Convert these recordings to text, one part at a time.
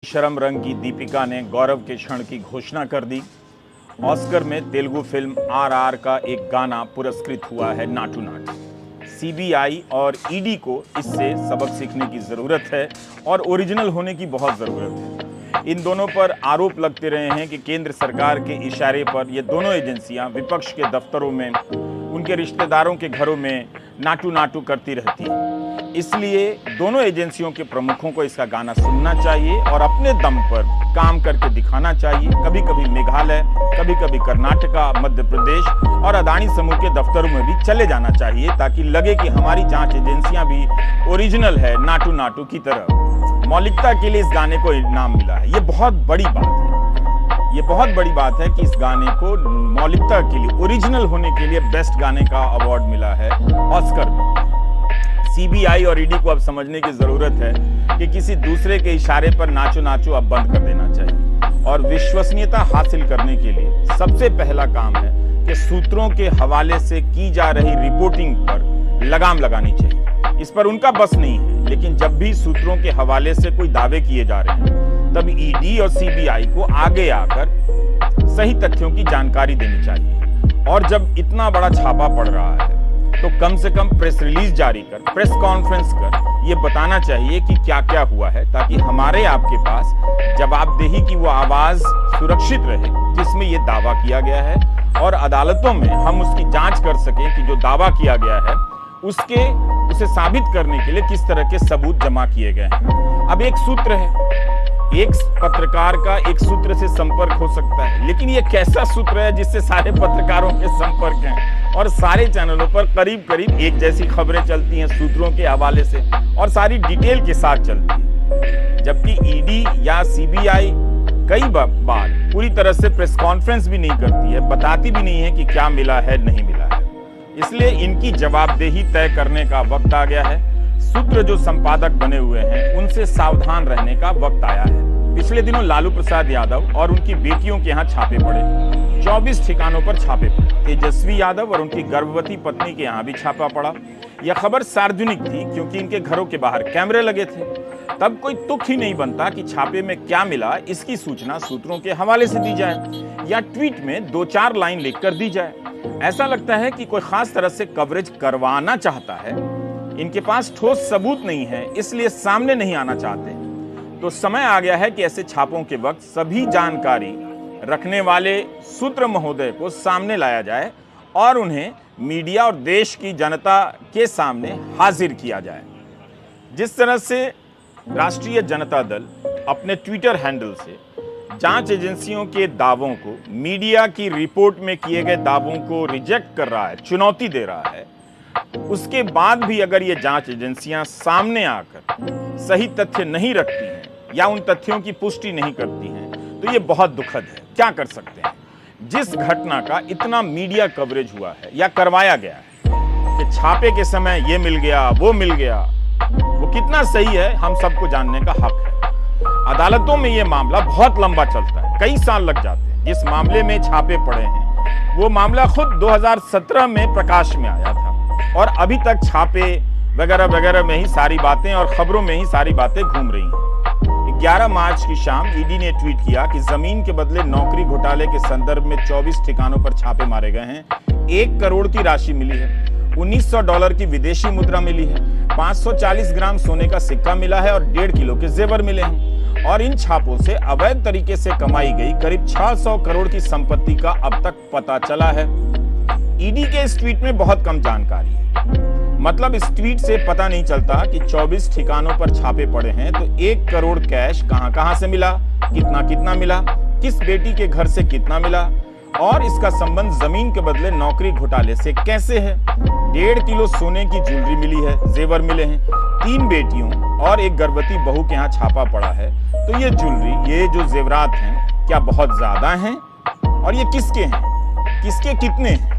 शर्म रंग की दीपिका ने गौरव के क्षण की घोषणा कर दी। ऑस्कर में तेलुगु फिल्म आरआर का एक गाना पुरस्कृत हुआ है नाटू नाटू। सीबीआई और ईडी को इससे सबक सीखने की जरूरत है और ओरिजिनल होने की बहुत जरूरत है। इन दोनों पर आरोप लगते रहे हैं कि केंद्र सरकार के इशारे पर ये दोनों एजेंसियां विपक्ष के दफ्तरों में, उनके रिश्तेदारों के घरों में नाटू नाटू करती रहती हैं। इसलिए दोनों एजेंसियों के प्रमुखों को इसका गाना सुनना चाहिए और अपने दम पर काम करके दिखाना चाहिए। कभी कभी मेघालय, कभी कभी कर्नाटका, मध्य प्रदेश और अदानी समूह के दफ्तरों में भी चले जाना चाहिए ताकि लगे कि हमारी जांच एजेंसियां भी ओरिजिनल है नाटू नाटू की तरह। मौलिकता के लिए इस गाने को इनाम मिला है। ये बहुत बड़ी बात है। ये बहुत बड़ी बात है कि इस गाने को मौलिकता के लिए, ओरिजिनल होने के लिए बेस्ट गाने का अवार्ड मिला है ऑस्कर में। सीबीआई और ईडी को अब समझने की जरूरत है कि किसी दूसरे के इशारे पर नाचो नाचो अब बंद कर देना चाहिए और विश्वसनीयता हासिल करने के लिए सबसे पहला काम है कि सूत्रों के हवाले से की जा रही रिपोर्टिंग पर लगाम लगानी चाहिए। इस पर उनका बस नहीं है, लेकिन जब भी सूत्रों के हवाले से कोई दावे किए जा रहे हैं तब ईडी और सीबीआई को आगे आकर सही तथ्यों की जानकारी देनी चाहिए। और जब इतना बड़ा छापा पड़ रहा है तो कम से कम प्रेस रिलीज जारी कर, प्रेस कॉन्फ्रेंस कर ये बताना चाहिए कि क्या क्या हुआ है, ताकि हमारे आपके पास जवाबदेही की वो आवाज सुरक्षित रहे जिसमें ये दावा किया गया है और अदालतों में हम उसकी जांच कर सकें कि जो दावा किया गया है उसे साबित करने के लिए किस तरह के सबूत जमा किए गए हैं। अब एक सूत्र है, एक पत्रकार का एक सूत्र से संपर्क हो सकता है, लेकिन ये कैसा सूत्र है जिससे सारे पत्रकारों के संपर्क हैं और सारे चैनलों पर करीब करीब एक जैसी खबरें चलती हैं सूत्रों के हवाले से और सारी डिटेल के साथ चलती है। जबकि ईडी या सीबीआई कई बार पूरी तरह से प्रेस कॉन्फ्रेंस भी नहीं करती है, बताती भी नहीं है कि क्या मिला है नहीं मिला है। इसलिए इनकी जवाबदेही तय करने का वक्त आ गया है। सूत्र जो संपादक बने हुए हैं उनसे सावधान रहने का वक्त आया है। पिछले दिनों लालू प्रसाद यादव और उनकी बेटियों के यहाँ छापे पड़े, 24 ठिकानों पर छापे पड़े। तेजस्वी यादव और उनकी गर्भवती पत्नी के यहाँ भी छापा पड़ा। यह खबर सार्वजनिक थी क्योंकि इनके घरों के बाहर कैमरे लगे थे। तब कोई तुक ही नहीं बनता कि छापे में क्या मिला इसकी सूचना सूत्रों के हवाले से दी जाए या ट्वीट में 2-4 लाइन लिखकर दी जाए। ऐसा लगता है कि कोई खास तरह से कवरेज करवाना चाहता है। इनके पास ठोस सबूत नहीं है, इसलिए सामने नहीं आना चाहते। तो समय आ गया है कि ऐसे छापों के वक्त सभी जानकारी रखने वाले सूत्र महोदय को सामने लाया जाए और उन्हें मीडिया और देश की जनता के सामने हाजिर किया जाए। जिस तरह से राष्ट्रीय जनता दल अपने ट्विटर हैंडल से जांच एजेंसियों के दावों को, मीडिया की रिपोर्ट में किए गए दावों को रिजेक्ट कर रहा है, चुनौती दे रहा है, उसके बाद भी अगर ये जांच एजेंसियां सामने आकर सही तथ्य नहीं रखती हैं या उन तथ्यों की पुष्टि नहीं करती हैं तो ये बहुत दुखद है। क्या कर सकते हैं? जिस घटना का इतना मीडिया कवरेज हुआ है या करवाया गया है कि छापे के समय ये मिल गया, वो मिल गया, वो कितना सही है हम सबको जानने का हक है। अदालतों में ये मामला बहुत लंबा चलता है, कई साल लग जाते हैं। जिस मामले में छापे पड़े हैं वो मामला खुद 2017 में प्रकाश में आया था और अभी तक छापे वगैरह वगैरह में ही सारी बातें और खबरों में ही सारी बातें घूम रही हैं। 11 मार्च की शाम ईडी ने ट्वीट किया कि जमीन के बदले नौकरी घोटाले के संदर्भ में 24 ठिकानों पर छापे मारे गए हैं। 1 करोड़ की राशि मिली है, $1900 की विदेशी मुद्रा मिली है, 540 ग्राम सोने का सिक्का मिला है और 1.5 किलो के जेवर मिले हैं। और इन छापों से अवैध तरीके से कमाई गई करीब 600 करोड़ की संपत्ति का अब तक पता चला है। ईडी के इस ट्वीट में बहुत कम जानकारी है। मतलब इस ट्वीट से पता नहीं चलता कि 24 ठिकानों पर छापे पड़े हैं तो 1 करोड़ कैश कहां से मिला, कितना मिला, किस बेटी के घर से कितना मिला और इसका संबंध जमीन के बदले नौकरी घोटाले से कैसे है। 1.5 किलो सोने की ज्वेलरी मिली है, जेवर मिले हैं, 3 बेटियों और एक गर्भवती बहू के यहाँ छापा पड़ा है। तो ये ज्वेलरी, ये जो जेवरात हैं क्या बहुत ज्यादा हैं और ये किसके हैं, किसके कितने हैं?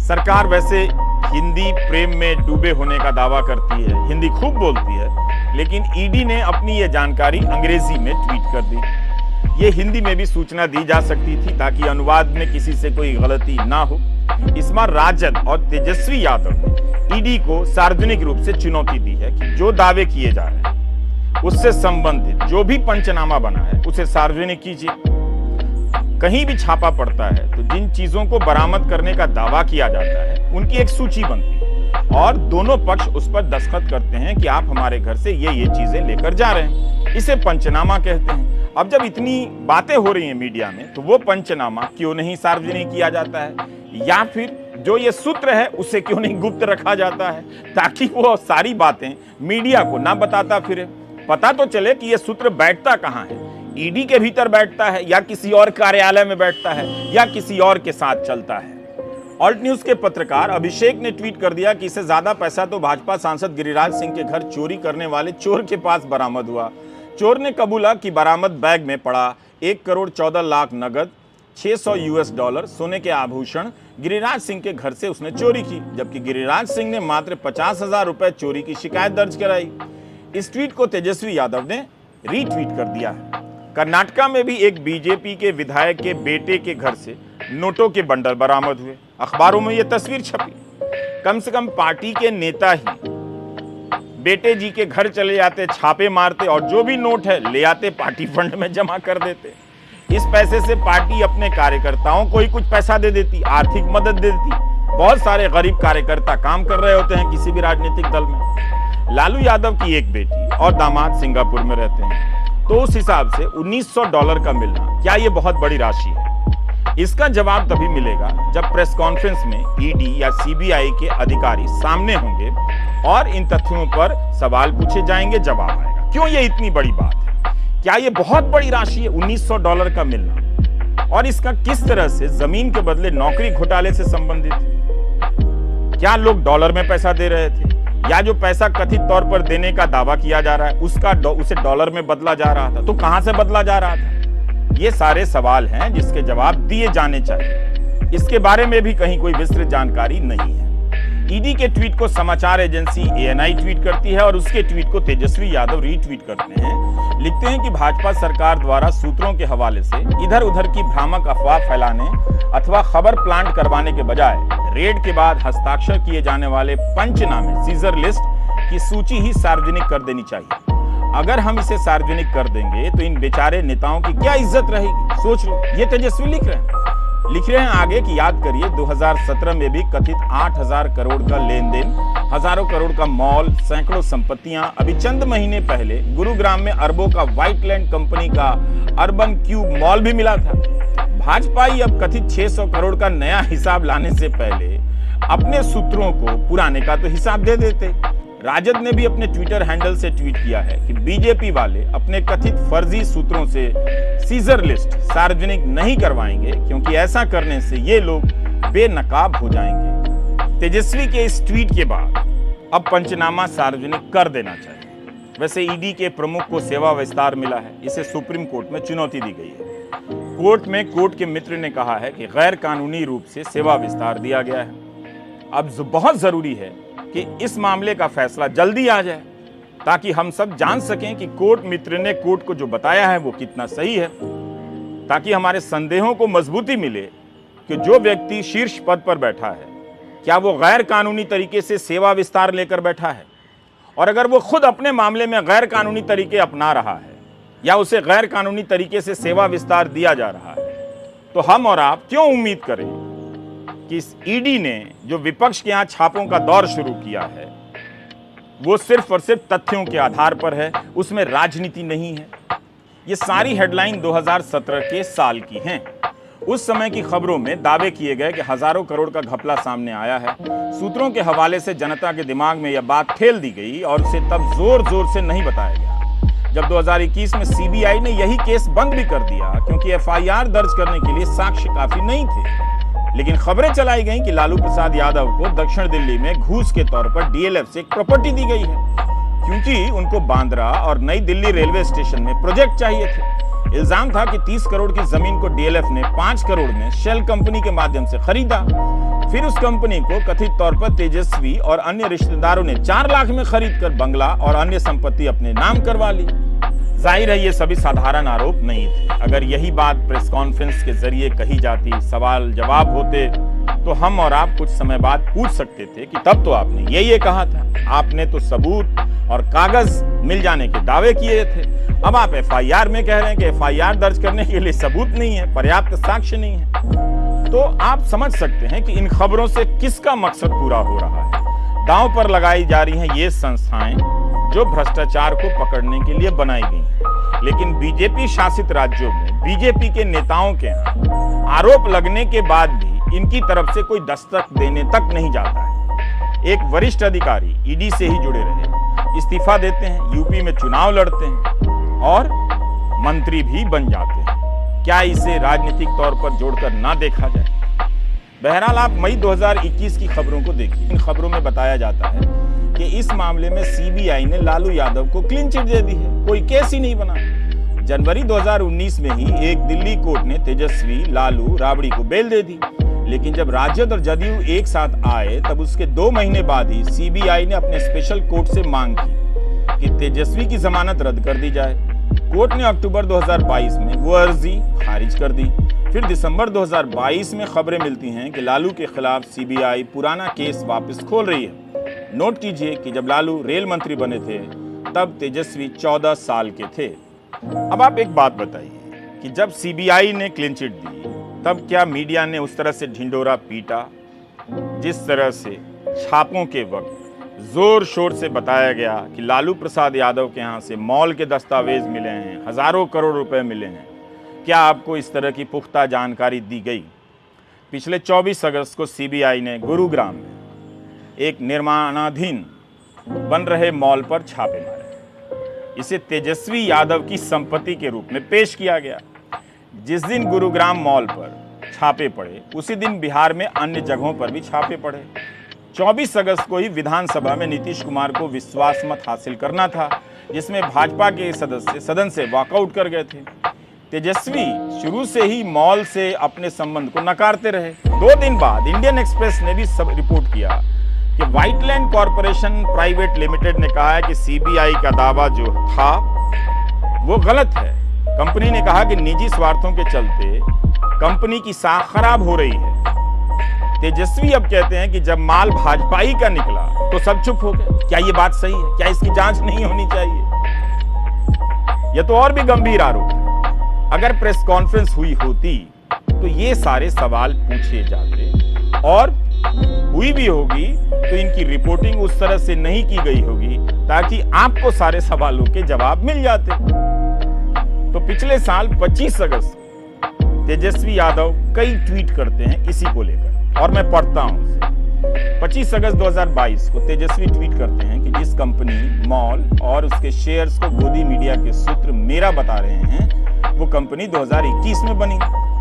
सरकार वैसे हिंदी प्रेम में डूबे होने का दावा करती है, हिंदी खूब बोलती है, लेकिन ईडी ने अपनी ये जानकारी अंग्रेजी में ट्वीट कर दी। ये हिंदी में भी सूचना दी जा सकती थी ताकि अनुवाद में किसी से कोई गलती ना हो। इस बार राजद और तेजस्वी यादव ने ईडी को सार्वजनिक रूप से चुनौती दी है कि जो दावे किए जा रहे हैं उससे संबंधित जो भी पंचनामा बना है उसे सार्वजनिक कीजिए। कहीं भी छापा पड़ता है तो जिन चीजों को बरामद करने का दावा किया जाता है उनकी एक सूची बनती है और दोनों पक्ष उस पर दस्तखत करते हैं कि आप हमारे घर से ये चीजें लेकर जा रहे हैं। इसे पंचनामा कहते हैं। अब जब इतनी बातें हो रही हैं मीडिया में तो वो पंचनामा क्यों नहीं सार्वजनिक किया जाता है, या फिर जो ये सूत्र है उसे क्यों नहीं गुप्त रखा जाता है, ताकि वो सारी बातें मीडिया को ना बताता फिरे। पता तो चले कि ये सूत्र बैठता कहाँ है, ईडी के भीतर बैठता है या किसी और कार्यालय में बैठता है या किसी और के साथ चलता है। ऑल्ट न्यूज के पत्रकार अभिषेक ने ट्वीट कर दिया कि इससे ज्यादा पैसा तो भाजपा सांसद गिरिराज सिंह के घर चोरी करने वाले चोर के पास बरामद हुआ। चोर ने कबूला कि बरामद बैग में पड़ा 1 करोड़ 14 लाख नगद, $600 सोने के आभूषण गिरिराज सिंह के घर से उसने चोरी की, जबकि गिरिराज सिंह ने मात्र 50,000 रुपए चोरी की शिकायत दर्ज कराई। इस ट्वीट को तेजस्वी यादव ने रीट्वीट कर दिया है। कर्नाटका में भी एक बीजेपी के विधायक के बेटे के घर से नोटों के बंडल बरामद हुए। अखबारों में यह तस्वीर छपी। कम से कम पार्टी के नेता ही बेटे जी के घर चले जाते, छापे मारते और जो भी नोट है ले आते, पार्टी फंड में जमा कर देते। इस पैसे से पार्टी अपने कार्यकर्ताओं को ही कुछ पैसा दे देती, आर्थिक मदद दे देती। बहुत सारे गरीब कार्यकर्ता काम कर रहे होते हैं किसी भी राजनीतिक दल में। लालू यादव की एक बेटी और दामाद सिंगापुर में रहते हैं, तो उस हिसाब से $1900 का मिलना क्या ये बहुत बड़ी राशि है? इसका जवाब तभी मिलेगा जब प्रेस कॉन्फ्रेंस में ईडी या सीबीआई के अधिकारी सामने होंगे और इन तथ्यों पर सवाल पूछे जाएंगे, जवाब आएगा। क्यों ये इतनी बड़ी बात है? क्या ये बहुत बड़ी राशि है $1900 का मिलना? और इसका किस तरह से जमीन के बदले नौकरी घोटाले से संबंधित है? क्या लोग डॉलर में पैसा दे रहे थे, या जो पैसा कथित तौर पर देने का दावा किया जा रहा है उसे डॉलर में बदला जा रहा था? तो कहां से बदला जा रहा था? ये सारे सवाल हैं जिसके जवाब दिए जाने चाहिए। इसके बारे में भी कहीं कोई विस्तृत जानकारी नहीं है। ईडी के ट्वीट को समाचार एजेंसी ANI ट्वीट करती है और उसके ट्वीट को तेजस्वी यादव रीट्वीट करते हैं। लिखते हैं कि भाजपा सरकार द्वारा सूत्रों के हवाले से इधर उधर की भ्रामक अफवाह फैलाने अथवा खबर प्लांट करवाने के बजाय रेड के बाद हस्ताक्षर किए जाने वाले पंचनामे सीजर लिस्ट की सूची ही सार्वजनिक कर देनी चाहिए। अगर हम इसे सार्वजनिक कर देंगे तो इन बेचारे नेताओं की क्या इज्जत रहेगी? सोच लो। ये तेजस्वी लिख रहे हैं आगे कि याद करिए 2017 में भी कथित 8,000 करोड़ का लेन देन, हजारों करोड़ का मॉल, सैकड़ों संपत्तियां। अभी चंद महीने पहले गुरुग्राम में अरबों का व्हाइटलैंड कंपनी का अर्बन क्यूब मॉल भी मिला था। भाजपा ही अब कथित 600 करोड़ का नया हिसाब लाने से पहले अपने सूत्रों को पुराने का तो हिसाब दे देते। राजद ने भी अपने ट्विटर हैंडल से ट्वीट किया है कि बीजेपी वाले अपने कथित फर्जी सूत्रों से सीजर लिस्ट सार्वजनिक नहीं करवाएंगे, क्योंकि ऐसा करने से ये लोग बेनकाब हो जाएंगे। तेजस्वी के इस ट्वीट के बाद अब पंचनामा सार्वजनिक कर देना चाहिए। वैसे ईडी के प्रमुख को सेवा विस्तार मिला है, इसे सुप्रीम कोर्ट में चुनौती दी गई है। कोर्ट में कोर्ट के मित्र ने कहा है कि गैर कानूनी रूप से सेवा विस्तार दिया गया है। अब बहुत जरूरी है कि इस मामले का फैसला जल्दी आ जाए, ताकि हम सब जान सकें कि कोर्ट मित्र ने कोर्ट को जो बताया है वो कितना सही है, ताकि हमारे संदेहों को मजबूती मिले कि जो व्यक्ति शीर्ष पद पर बैठा है क्या वो गैर कानूनी तरीके से सेवा विस्तार लेकर बैठा है, और अगर वो खुद अपने मामले में गैर कानूनी तरीके अपना रहा है या उसे गैर कानूनी तरीके से सेवा विस्तार दिया जा रहा है, तो हम और आप क्यों उम्मीद करें कि इस ईडी ने जो विपक्ष के यहां छापों का दौर शुरू किया है वो सिर्फ और सिर्फ तथ्यों के आधार पर है, उसमें राजनीति नहीं है। ये सारी हेडलाइन 2017 के साल की हैं। उस समय की खबरों में दावे किए गए कि हजारों करोड़ का घपला सामने आया है। सूत्रों के हवाले से जनता के दिमाग में यह बात ठेल दी गई और उसे तब जोर जोर से नहीं बताया गया, जब 2021 में सीबीआई ने यही केस बंद भी कर दिया, क्योंकि एफआईआर दर्ज करने के लिए साक्ष्य काफी नहीं थे। लेकिन खबरें चलाई गईं कि लालू प्रसाद यादव को दक्षिण दिल्ली में घूस के तौर पर डीएलएफ से एक प्रॉपर्टी दी गई है, क्योंकि उनको बांद्रा और नई दिल्ली रेलवे स्टेशन में प्रोजेक्ट चाहिए थे। इल्जाम था कि 30 करोड़ की जमीन को डीएलएफ ने 5 करोड़ में शेल कंपनी के माध्यम से खरीदा। फिर उस कंपनी को कथित तौर पर तेजस्वी और अन्य रिश्तेदारों ने 4 लाख में खरीद कर बंगला और अन्य संपत्ति अपने नाम करवा ली। जाहिर है ये सभी साधारण आरोप नहीं थे। अगर यही बात प्रेस कॉन्फ्रेंस के जरिए कही जाती, सवाल जवाब होते, तो हम और आप कुछ समय बाद पूछ सकते थे कि तब तो आपने ये कहा था, आपने तो सबूत और कागज मिल जाने के दावे किए थे। अब आप एफआईआर में कह रहे हैं कि एफआईआर दर्ज करने के लिए सबूत नहीं है, पर्याप्त साक्ष्य नहीं है। तो आप समझ सकते हैं कि इन खबरों से किसका मकसद पूरा हो रहा है। दांव पर लगाई जा रही हैं ये संस्थाएं जो भ्रष्टाचार को पकड़ने के लिए बनाई गई हैं, लेकिन बीजेपी शासित राज्यों में बीजेपी के नेताओं के यहाँ आरोप लगने के बाद भी इनकी तरफ से कोई दस्तक देने तक नहीं जाता है। एक वरिष्ठ अधिकारी ईडी से ही जुड़े रहे, इस्तीफा देते हैं, यूपी में चुनाव लड़ते हैं और मंत्री भी बन जाते हैं। क्या इसे राजनीतिक तौर पर जोड़कर ना देखा जाए? बहरहाल आप मई 2021 की खबरों को देखिए। इन खबरों में बताया जाता है कि इस मामले में सीबीआई ने लालू यादव को क्लीन चिट दे दी है, कोई केस ही नहीं बना। जनवरी 2019 में ही एक दिल्ली कोर्ट ने तेजस्वी, लालू, राबड़ी को बेल दे दी, लेकिन जब राजद और जदयू एक साथ आए तब उसके 2 महीने बाद ही सीबीआई ने अपने स्पेशल कोर्ट से मांग की कि तेजस्वी की जमानत रद्द कर दी जाए। कोर्ट ने अक्टूबर 2022 में वो अर्जी खारिज कर दी। फिर दिसंबर 2022 में खबरें मिलती हैं कि लालू के खिलाफ सीबीआई पुराना केस वापस खोल रही है। नोट कीजिए कि जब लालू रेल मंत्री बने थे तब तेजस्वी 14 साल के थे। अब आप एक बात बताइए कि जब सीबीआई ने क्लीन चिट दी तब क्या मीडिया ने उस तरह से ढिंढोरा पीटा जिस तरह से छापों के वक्त जोर शोर से बताया गया कि लालू प्रसाद यादव के यहाँ से मॉल के दस्तावेज मिले हैं, हजारों करोड़ रुपए मिले हैं? क्या आपको इस तरह की पुख्ता जानकारी दी गई? पिछले 24 अगस्त को सीबीआई ने गुरुग्राम में एक निर्माणाधीन बन रहे मॉल पर छापे मारे। इसे तेजस्वी यादव की संपत्ति के रूप में पेश किया गया। जिस दिन गुरुग्राम मॉल पर छापे पड़े उसी दिन बिहार में अन्य जगहों पर भी छापे पड़े। 24 अगस्त को ही विधानसभा में नीतीश कुमार को विश्वास मत हासिल करना था, जिसमें भाजपा के सदस्य सदन से वॉकआउट कर गए थे। तेजस्वी शुरू से ही मॉल से अपने संबंध को नकारते रहे। 2 दिन बाद इंडियन एक्सप्रेस ने भी सब रिपोर्ट किया कि व्हाइटलैंड कॉरपोरेशन प्राइवेट लिमिटेड ने कहा है कि सीबीआई का दावा जो था वो गलत है। कंपनी ने कहा कि निजी स्वार्थों के चलते कंपनी की साख खराब हो रही है। तेजस्वी अब कहते हैं कि जब माल भाजपाई का निकला तो सब चुप हो गए। क्या ये बात सही है? क्या इसकी जांच नहीं होनी चाहिए? यह तो और भी गंभीर आरोप है। अगर प्रेस कॉन्फ्रेंस हुई होती तो ये सारे सवाल पूछे जाते, और हुई भी होगी तो इनकी रिपोर्टिंग उस तरह से नहीं की गई होगी ताकि आपको सारे सवालों के जवाब मिल जाते। तो पिछले साल 25 अगस्त तेजस्वी यादव कई ट्वीट करते हैं इसी को लेकर, और मैं पढ़ता हूं उसे। 25 अगस्त 2022 को तेजस्वी ट्वीट करते हैं कि जिस कंपनी, मॉल और उसके शेयर्स को गोदी मीडिया के सूत्र मेरा बता रहे हैं वो कंपनी 2021 में बनी।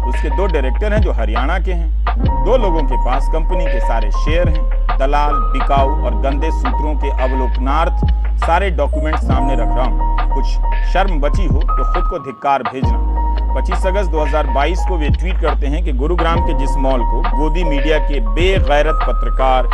उसके 2 डायरेक्टर हैं जो हरियाणा के हैं। 2 लोगों के पास कंपनी के सारे शेयर हैं। दलाल, बिकाऊ और गंदे सूत्रों के अवलोकनार्थ सारे डॉक्यूमेंट सामने रख रहा हूं। कुछ शर्म बची हो तो खुद को धिक्कार भेजना। 25 अगस्त 2022 को वे ट्वीट करते हैं कि गुरुग्राम के जिस मॉल को गोदी मीडिया के बेगैरत पत्रकार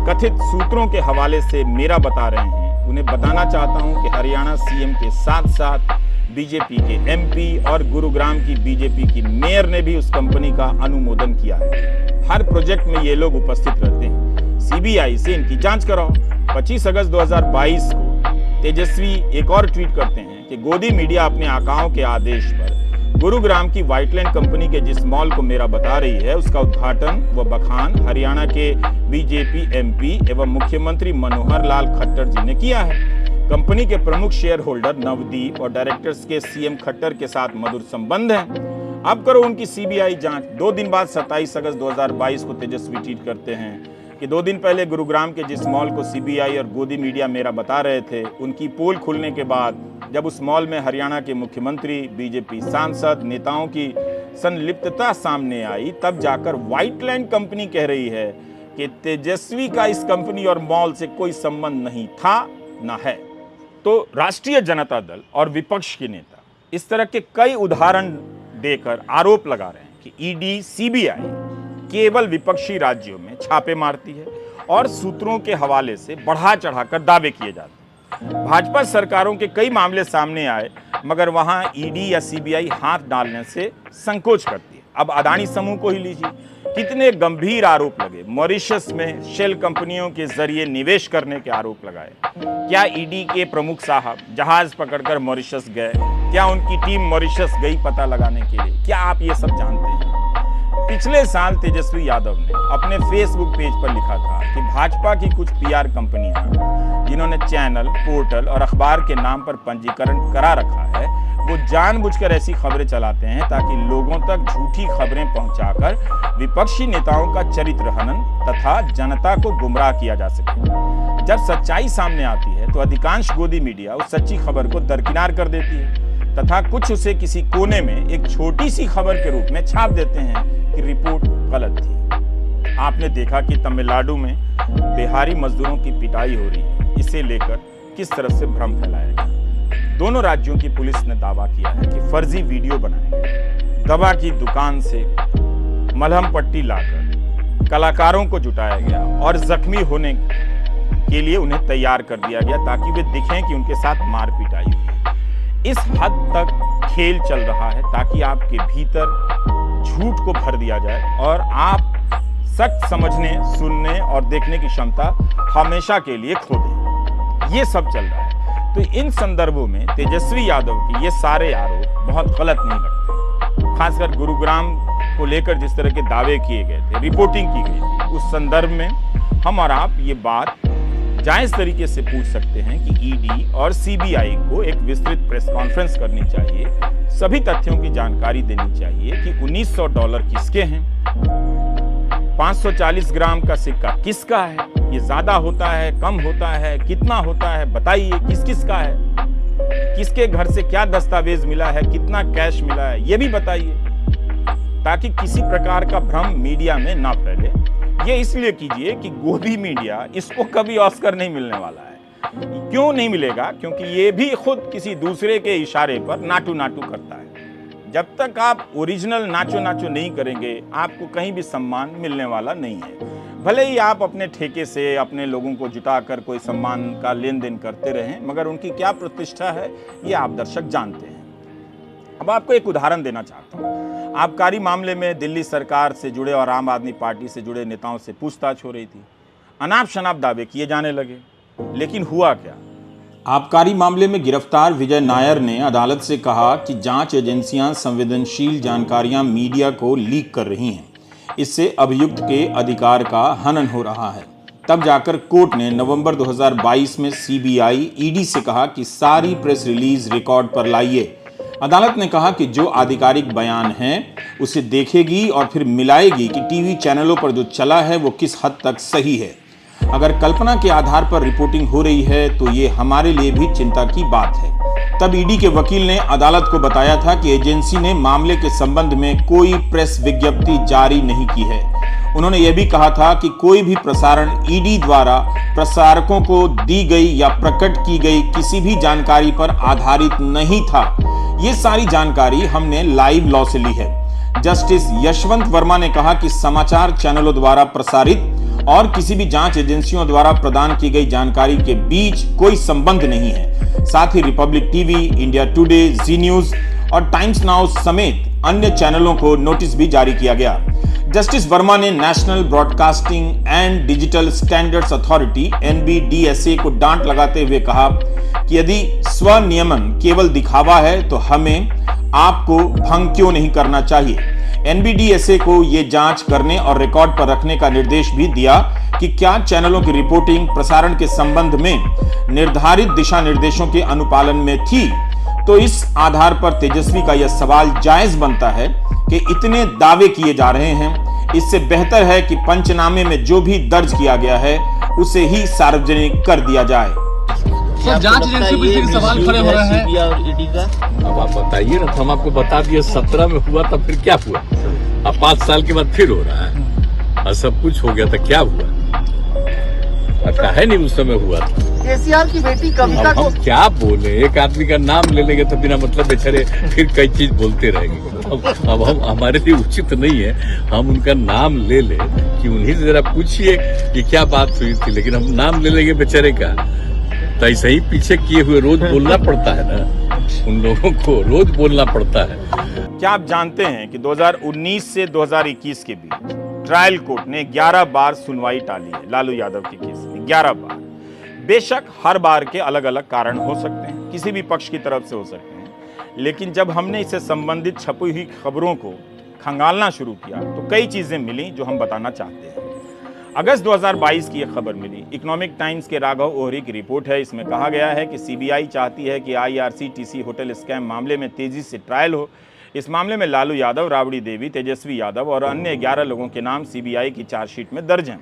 कथित सूत्रों के हवाले से मेरा बता रहे हैं, उन्हें बताना चाहता हूं कि हरियाणा सीएम के साथ साथ बीजेपी के एमपी और गुरुग्राम की बीजेपी की मेयर ने भी उस कंपनी का अनुमोदन किया है। हर प्रोजेक्ट में ये लोग उपस्थित रहते हैं। सीबीआई से इनकी जांच कराओ। 25 अगस्त 2022 को तेजस्वी एक और ट्वीट करते हैं कि गोदी मीडिया अपने आकाओं के आदेश पर गुरुग्राम की व्हाइटलैंड कंपनी के जिस मॉल को मेरा बता रही है उसका उद्घाटन व बखान हरियाणा के बीजेपी एमपी एवं मुख्यमंत्री मनोहर लाल खट्टर जी ने किया है। कंपनी के प्रमुख शेयर होल्डर नवदीप और डायरेक्टर्स के सीएम खट्टर के साथ मधुर संबंध हैं। अब करो उनकी सीबीआई जांच। 2 दिन बाद 27 अगस्त 2022 को तेजस्वी ट्वीट करते हैं कि 2 दिन पहले गुरुग्राम के जिस मॉल को सीबीआई और गोदी मीडिया मेरा बता रहे थे, उनकी पोल खुलने के बाद जब उस मॉल में हरियाणा के मुख्यमंत्री, बीजेपी सांसद, नेताओं की संलिप्तता सामने आई, तब जाकर व्हाइटलैंड कंपनी कह रही है कि तेजस्वी का इस कंपनी और मॉल से कोई संबंध नहीं था, ना है। तो राष्ट्रीय जनता दल और विपक्ष के नेता इस तरह के कई उदाहरण देकर आरोप लगा रहे हैं कि ईडी, सीबीआई केवल विपक्षी राज्यों में छापे मारती है और सूत्रों के हवाले से बढ़ा चढ़ाकर दावे किए जाते हैं। भाजपा सरकारों के कई मामले सामने आए, मगर वहां ईडी या सीबीआई हाथ डालने से संकोच करती है। अब अदानी समूह को ही लीजिए, कितने गंभीर आरोप लगे। मॉरिशस में शेल कंपनियों के जरिए निवेश करने के आरोप लगाए। क्या ईडी के प्रमुख साहब जहाज पकड़कर मॉरिशस गए? क्या उनकी टीम मॉरिशस गई पता लगाने के लिए? क्या आप ये सब जानते हैं? पिछले साल तेजस्वी यादव ने अपने फेसबुक पेज पर लिखा था कि भाजपा की कुछ पीआर कंपनियां जिन्होंने चैनल, पोर्टल और अखबार के नाम पर पंजीकरण करा रखा है, वो जानबूझकर ऐसी खबरें चलाते हैं ताकि लोगों तक झूठी खबरें पहुंचाकर विपक्षी नेताओं का चरित्र हनन तथा जनता को गुमराह किया जा सके। जब सच्चाई सामने आती है तो अधिकांश गोदी मीडिया उस सच्ची खबर को दरकिनार कर देती है तथा कुछ उसे किसी कोने में एक छोटी सी खबर के रूप में छाप देते हैं कि रिपोर्ट गलत थी। आपने देखा कि तमिलनाडु में बिहारी मजदूरों की पिटाई हो रही है, इसे लेकर किस तरह से भ्रम फैलाया गया। दोनों राज्यों की पुलिस ने दावा किया है कि फर्जी वीडियो बनाए गए, दवा की दुकान से मलहम पट्टी लाकर कलाकारों को जुटाया गया और जख्मी होने के लिए उन्हें तैयार कर दिया गया ताकि वे दिखें कि उनके साथ मार पिटाई हुई है। इस हद तक खेल चल रहा है ताकि आपके भीतर झूठ को भर दिया जाए और आप सच समझने, सुनने और देखने की क्षमता हमेशा के लिए खो दें। ये सब चल रहा है। तो इन संदर्भों में तेजस्वी यादव के ये सारे आरोप बहुत गलत नहीं लगते। खासकर गुरुग्राम को लेकर जिस तरह के दावे किए गए थे, रिपोर्टिंग की गई थी, उस संदर्भ में हम और आप ये बात जायज तरीके से पूछ सकते हैं कि ईडी और सीबीआई को एक विस्तृत प्रेस कॉन्फ्रेंस करनी चाहिए, सभी तथ्यों की जानकारी देनी चाहिए कि $1900 किसके हैं, 540 ग्राम का सिक्का किसका है, ये ज्यादा होता है, कम होता है, कितना होता है, बताइए किस किस का है, किसके घर से क्या दस्तावेज मिला है, कितना कैश मिला है, ये भी बताइए, ताकि किसी प्रकार का भ्रम मीडिया में ना फैले। ये इसलिए कीजिए कि गोदी मीडिया, इसको कभी ऑस्कर नहीं मिलने वाला है। क्यों नहीं मिलेगा? क्योंकि ये भी खुद किसी दूसरे के इशारे पर नाटू नाटू करता है। जब तक आप ओरिजिनल नाचो नाचो नहीं करेंगे, आपको कहीं भी सम्मान मिलने वाला नहीं है। भले ही आप अपने ठेके से अपने लोगों को जुटाकर कोई सम्मान का लेन देन करते रहें, मगर उनकी क्या प्रतिष्ठा है ये आप दर्शक जानते हैं। अब आपको एक उदाहरण देना चाहता हूँ। आबकारी मामले में दिल्ली सरकार से जुड़े और आम आदमी पार्टी से जुड़े नेताओं से पूछताछ हो रही थी। अनाप शनाप दावे किए जाने लगे, लेकिन हुआ क्या? आबकारी मामले में गिरफ्तार विजय नायर ने अदालत से कहा कि जांच एजेंसियां संवेदनशील जानकारियां मीडिया को लीक कर रही हैं, इससे अभियुक्त के अधिकार का हनन हो रहा है। तब जाकर कोर्ट ने नवंबर 2022 में सीबीआई, ईडी से कहा कि सारी प्रेस रिलीज रिकॉर्ड पर लाइए। अदालत ने कहा कि जो आधिकारिक बयान है उसे देखेगी और फिर मिलाएगी कि टीवी चैनलों पर जो चला है वो किस हद तक सही है। अगर कल्पना के आधार पर रिपोर्टिंग हो रही है तो ये हमारे लिए भी चिंता की बात है। तब ईडी के वकील ने अदालत को बताया था कि एजेंसी ने मामले के संबंध में कोई प्रेस विज्ञप्ति जारी नहीं की है। उन्होंने यह भी कहा था कि कोई भी प्रसारण ईडी द्वारा प्रसारकों को दी गई या प्रकट की गई किसी भी जानकारी पर आधारित नहीं था। ये सारी जानकारी हमने लाइव लॉ से ली है। जस्टिस यशवंत वर्मा ने कहा कि समाचार चैनलों द्वारा प्रसारित और किसी भी जांच एजेंसियों द्वारा प्रदान की गई जानकारी के बीच कोई संबंध नहीं है। साथ ही रिपब्लिक टीवी, इंडिया टुडे, जी न्यूज और टाइम्स नाउ समेत अन्य चैनलों को नोटिस भी जारी किया गया। जस्टिस वर्मा ने national broadcasting and digital standards authority (NBDSA) को डांट लगाते हुए कहा कि यदि स्वनियमन केवल दिखावा है तो हमें आपको भंग क्यों नहीं करना चाहिए। NBDSA को ये जांच करने और रिकॉर्ड पर रखने का निर्देश भी दिया कि क्या चैनलों की रिपोर्टिंग प्रसारण के संबंध में निर्धारित दिशा निर्देशों के अनुपालन में थी। तो इस आधार पर तेजस्वी का यह सवाल जायज बनता है कि इतने दावे किए जा रहे हैं, इससे बेहतर है कि पंचनामे में जो भी दर्ज किया गया है उसे ही सार्वजनिक कर दिया जाए। तो जांच एजेंसी पर सवाल खड़े हो रहे हैं सीबीआई और ईडी का। अब आप बताइए ना, हम आपको बता दिए 17 में हुआ तब फिर क्या हुआ, अब 5 साल के बाद फिर हो रहा है और सब कुछ हो गया था, क्या हुआ? है नहीं उस समय हुआ था। केसीआर की बेटी कविता को हम क्या बोले, एक आदमी का नाम ले लेंगे तो बिना मतलब बेचारे फिर कई चीज बोलते रहेंगे। अब हम हमारे लिए उचित नहीं है हम उनका नाम ले ले कि उन्हीं से जरा पूछिए कि क्या बात हुई थी, लेकिन हम नाम ले लेंगे बेचारे का। तो ऐसे ही पीछे किए हुए रोज बोलना पड़ता है ना, उन लोगों को रोज बोलना पड़ता है। क्या आप जानते हैं कि 2019 से 2021 के बीच ट्रायल कोर्ट ने 11 बार सुनवाई टाली है लालू यादव के केस में, 11 बार। बेशक हर बार के अलग अलग कारण हो सकते हैं, किसी भी पक्ष की तरफ से हो सकते हैं, लेकिन जब हमने इससे संबंधित छपी हुई खबरों को खंगालना शुरू किया तो कई चीजें मिली जो हम बताना चाहते हैं। अगस्त 2022 की यह खबर मिली, इकोनॉमिक टाइम्स के राघव ओहरी की रिपोर्ट है। इसमें कहा गया है कि सीबीआई चाहती है कि IRCTC होटल स्कैम मामले में तेजी से ट्रायल हो। इस मामले में लालू यादव, राबड़ी देवी, तेजस्वी यादव और अन्य 11 लोगों के नाम सीबीआई की चार्जशीट में दर्ज हैं।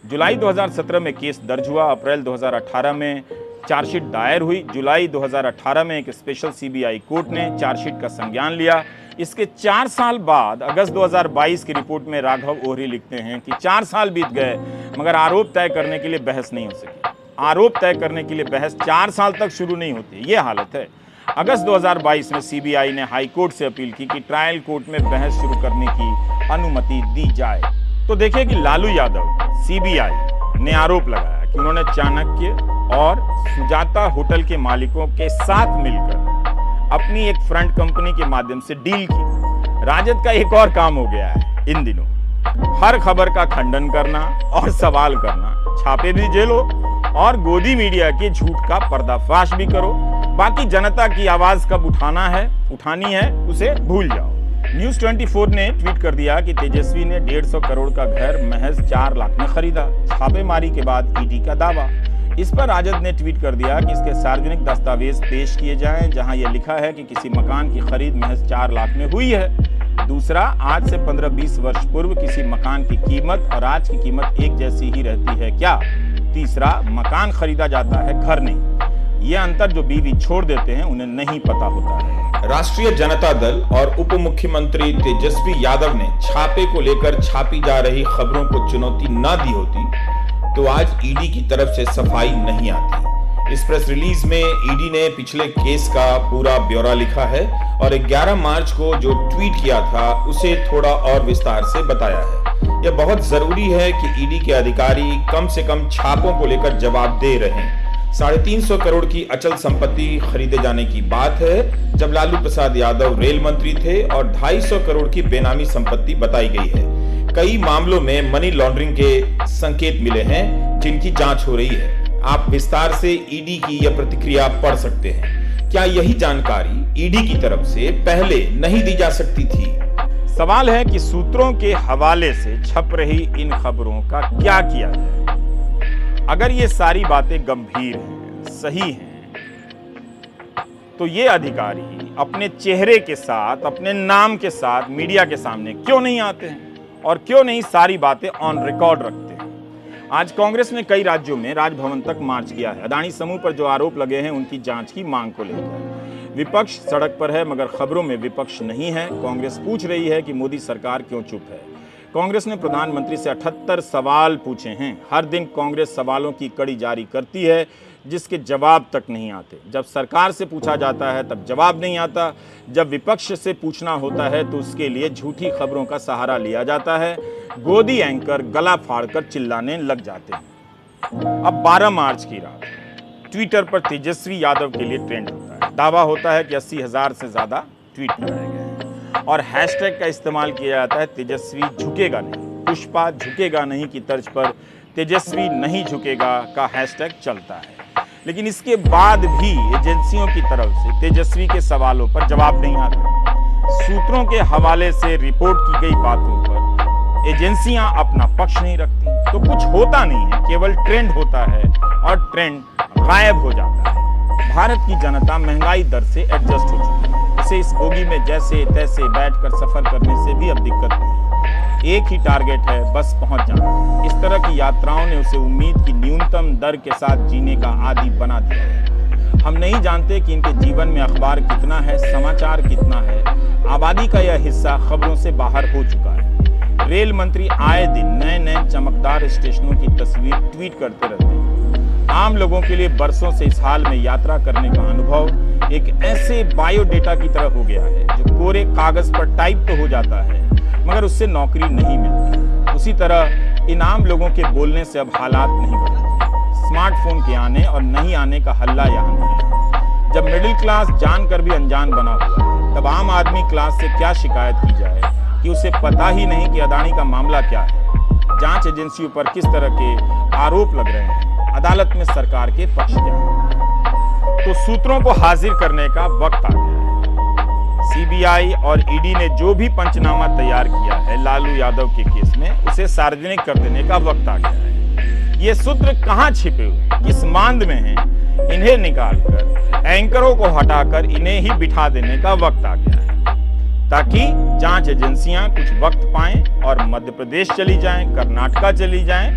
जुलाई 2017 में केस दर्ज हुआ, अप्रैल 2018 में चार्जशीट दायर हुई। जुलाई 2018 में एक स्पेशल सीबीआई कोर्ट ने चार्जशीट का संज्ञान लिया। इसके 4 साल बाद अगस्त 2022 की रिपोर्ट में राघव ओहरी लिखते हैं कि 4 साल बीत गए मगर आरोप तय करने के लिए बहस नहीं हो सकी। आरोप तय करने के लिए बहस 4 साल तक शुरू नहीं होती, ये हालत है। अगस्त 2022 में सीबीआई ने हाई कोर्ट से अपील की कि ट्रायल कोर्ट में बहस शुरू करने की अनुमति दी जाए। तो देखिए कि लालू यादव, सीबीआई ने आरोप लगाया कि उन्होंने चाणक्य और सुजाता होटल के मालिकों के साथ मिलकर अपनी एक फ्रंट कंपनी के माध्यम से डील की। राजद का एक और काम हो गया है इन दिनों, हर खबर का खंडन करना और सवाल करना, छापे भी झेलो और गोदी मीडिया के झूठ का पर्दाफाश भी करो। बाकी जनता की आवाज कब उठानी है उसे भूल जाओ। न्यूज 24 ने ट्वीट कर दिया कि तेजस्वी ने 150 करोड़ का घर महज 4 लाख में खरीदा, छापेमारी के बाद ईडी का दावा। इस पर राजद ने ट्वीट कर दिया कि इसके सार्वजनिक दस्तावेज पेश किए जाएं जहां यह लिखा है कि किसी मकान की खरीद महज 4 लाख में हुई है। दूसरा, आज से 15-20 वर्ष पूर्व किसी मकान की कीमत और आज की कीमत एक जैसी ही रहती है क्या? तीसरा, मकान खरीदा जाता है, घर नहीं। ये अंतर जो बीवी छोड़ देते हैं उन्हें नहीं पता होता है। राष्ट्रीय जनता दल और उप मुख्यमंत्री तेजस्वी यादव ने छापे को लेकर छापी जा रही खबरों को चुनौती न दी होती तो आज ईडी की तरफ से सफाई नहीं आती। इस प्रेस रिलीज में ईडी ने पिछले केस का पूरा ब्यौरा लिखा है और 11 मार्च को जो ट्वीट किया था उसे थोड़ा और विस्तार से बताया है। यह बहुत जरूरी है कि ईडी के अधिकारी कम से कम छापों को लेकर जवाब दे रहे हैं। 350 करोड़ की अचल संपत्ति खरीदे जाने की बात है जब लालू प्रसाद यादव रेल मंत्री थे और 250 करोड़ की बेनामी संपत्ति बताई गई है। कई मामलों में मनी लॉन्ड्रिंग के संकेत मिले हैं जिनकी जांच हो रही है। आप विस्तार से ईडी की यह प्रतिक्रिया पढ़ सकते हैं। क्या यही जानकारी ईडी की तरफ से पहले नहीं दी जा सकती थी? सवाल है कि सूत्रों के हवाले से छप रही इन खबरों का क्या किया जाए। अगर ये सारी बातें गंभीर हैं, सही हैं, तो ये अधिकारी अपने चेहरे के साथ, अपने नाम के साथ मीडिया के सामने क्यों नहीं आते हैं और क्यों नहीं सारी बातें ऑन रिकॉर्ड रखते हैं? आज कांग्रेस ने कई राज्यों में राजभवन तक मार्च किया है। अदानी समूह पर जो आरोप लगे हैं उनकी जांच की मांग को लेकर। विपक्ष सड़क पर है मगर खबरों में विपक्ष नहीं है। कांग्रेस पूछ रही है कि मोदी सरकार क्यों चुप है। कांग्रेस ने प्रधानमंत्री से 78 सवाल पूछे हैं। हर दिन कांग्रेस सवालों की कड़ी जारी करती है जिसके जवाब तक नहीं आते। जब सरकार से पूछा जाता है तब जवाब नहीं आता। जब विपक्ष से पूछना होता है तो उसके लिए झूठी खबरों का सहारा लिया जाता है। गोदी एंकर गला फाड़कर चिल्लाने लग जाते हैं। अब 12 मार्च की रात ट्विटर पर तेजस्वी यादव के लिए ट्रेंड होता है। दावा होता है कि 80,000 से ज्यादा ट्वीट लगाए गए हैं और हैशटैग का इस्तेमाल किया जाता है तेजस्वी झुकेगा नहीं। पुष्पा झुकेगा नहीं की तर्ज पर तेजस्वी नहीं झुकेगा का हैशटैग चलता है। लेकिन इसके बाद भी एजेंसियों की तरफ से तेजस्वी के सवालों पर जवाब नहीं आता। सूत्रों के हवाले से रिपोर्ट की गई बातों पर एजेंसियां अपना पक्ष नहीं रखती तो कुछ होता नहीं है, केवल ट्रेंड होता है और ट्रेंड गायब हो जाता है। भारत की जनता महंगाई दर से एडजस्ट हो चुकी है। इसे इस बोगी में जैसे तैसे बैठकर सफर करने से भी अब दिक्कत नहीं। एक ही टारगेट है, बस पहुंच जाना। इस तरह की यात्राओं ने उसे उम्मीद की न्यूनतम दर के साथ जीने का आदी बना दिया है। हम नहीं जानते कि इनके जीवन में अखबार कितना है, समाचार कितना है। आबादी का यह हिस्सा खबरों से बाहर हो चुका है। रेल मंत्री आए दिन नए नए चमकदार स्टेशनों की तस्वीर ट्वीट करते रहते हैं। आम लोगों के लिए बरसों से इस हाल में यात्रा करने का अनुभव एक ऐसे बायोडेटा की तरह हो गया है जो कोरे कागज पर टाइप तो हो जाता है मगर उससे नौकरी नहीं मिलती। उसी तरह इन आम लोगों के बोलने से अब हालात नहीं बदलते। स्मार्टफोन के आने और नहीं आने का हल्ला यहाँ नहीं है। जब मिडिल क्लास जानकर भी अनजान बना हुआ है, तब आम आदमी क्लास से क्या शिकायत की जाए कि उसे पता ही नहीं कि अदानी का मामला क्या है, जांच एजेंसियों पर किस तरह के आरोप लग रहे हैं, अदालत में सरकार के पक्ष क्या है। तो सूत्रों को हाजिर करने का वक्त आ गया है। सीबीआई और ईडी ने जो भी पंचनामा तैयार किया है लालू यादव के केस में, उसे सार्वजनिक कर देने का वक्त आ गया है। ये सूत्र कहां छिपे हुए, किस मांद में हैं, इन्हें निकालकर एंकरों को हटाकर इन्हें ही बिठा देने का वक्त आ गया है, ताकि जांच एजेंसियां कुछ वक्त पाएं और मध्य प्रदेश चली जाएं, कर्नाटका चली जाएं,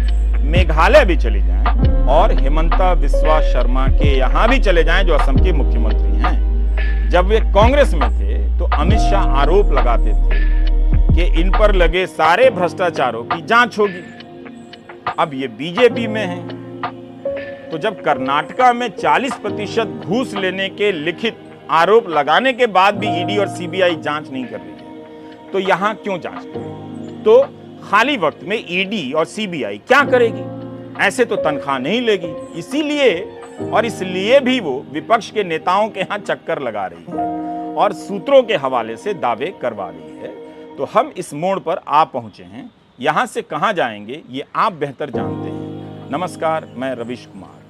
मेघालय भी चली जाएं और हिमंता बिस्वा शर्मा के यहां भी चले जाएं जो असम के मुख्यमंत्री हैं। जब वे कांग्रेस में थे तो अमित शाह आरोप लगाते थे कि इन पर लगे सारे भ्रष्टाचारों की जांच होगी। अब ये बीजेपी में है, तो जब कर्नाटका में 40% घूस लेने के लिखित आरोप लगाने के बाद भी ईडी और सीबीआई जांच नहीं कर रही है, तो यहां क्यों जांच करेगी? तो खाली वक्त में ईडी और सीबीआई क्या करेगी? ऐसे तो तनख्वाह नहीं लेगी। इसलिए भी वो विपक्ष के नेताओं के यहां चक्कर लगा रही है और सूत्रों के हवाले से दावे करवा रही है। तो हम इस मोड़ पर आ पहुंचे हैं। यहां से कहां जाएंगे ये आप बेहतर जानते हैं। नमस्कार, मैं रविश कुमार।